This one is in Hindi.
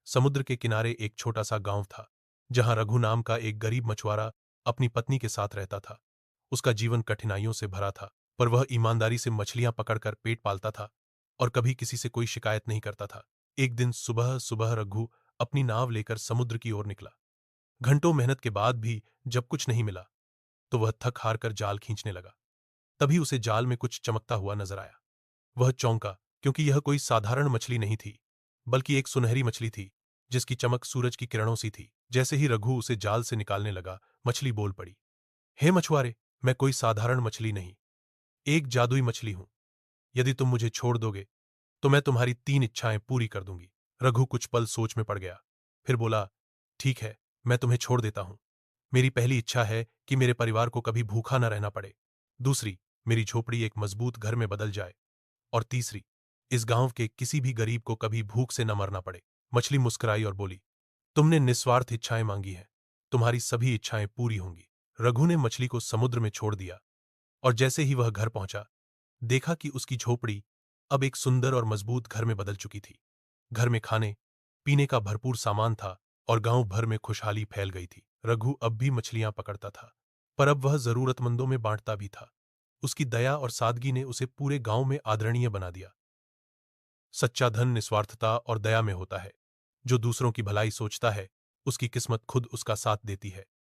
समुद्र के किनारे एक छोटा सा गांव था, जहां रघु नाम का एक गरीब मछुआरा अपनी पत्नी के साथ रहता था। उसका जीवन कठिनाइयों से भरा था, पर वह ईमानदारी से मछलियां पकड़कर पेट पालता था और कभी किसी से कोई शिकायत नहीं करता था। एक दिन सुबह सुबह रघु अपनी नाव लेकर समुद्र की ओर निकला। घंटों मेहनत के बाद भी जब कुछ नहीं मिला, तो वह थक हार कर जाल खींचने लगा। तभी उसे जाल में कुछ चमकता हुआ नजर आया। वह चौंका, क्योंकि यह कोई साधारण मछली नहीं थी, बल्कि एक सुनहरी मछली थी, जिसकी चमक सूरज की किरणों सी थी। जैसे ही रघु उसे जाल से निकालने लगा, मछली बोल पड़ी, हे मछुआरे, मैं कोई साधारण मछली नहीं, एक जादुई मछली हूं। यदि तुम मुझे छोड़ दोगे, तो मैं तुम्हारी 3 इच्छाएं पूरी कर दूंगी। रघु कुछ पल सोच में पड़ गया, फिर बोला, ठीक है, मैं तुम्हें छोड़ देता हूं। मेरी पहली इच्छा है कि मेरे परिवार को कभी भूखा न रहना पड़े। दूसरी, मेरी झोपड़ी एक मजबूत घर में बदल जाए। और तीसरी, इस गांव के किसी भी गरीब को कभी भूख से न मरना पड़े। मछली मुस्कुराई और बोली, तुमने निस्वार्थ इच्छाएं मांगी हैं, तुम्हारी सभी इच्छाएं पूरी होंगी। रघु ने मछली को समुद्र में छोड़ दिया, और जैसे ही वह घर पहुंचा, देखा कि उसकी झोपड़ी अब एक सुंदर और मजबूत घर में बदल चुकी थी। घर में खाने पीने का भरपूर सामान था और गांव भर में खुशहाली फैल गई थी। रघु अब भी मछलियां पकड़ता था, पर अब वह जरूरतमंदों में बांटता भी था। उसकी दया और सादगी ने उसे पूरे गांव में आदरणीय बना दिया। सच्चा धन निस्वार्थता और दया में होता है। जो दूसरों की भलाई सोचता है, उसकी किस्मत खुद उसका साथ देती है।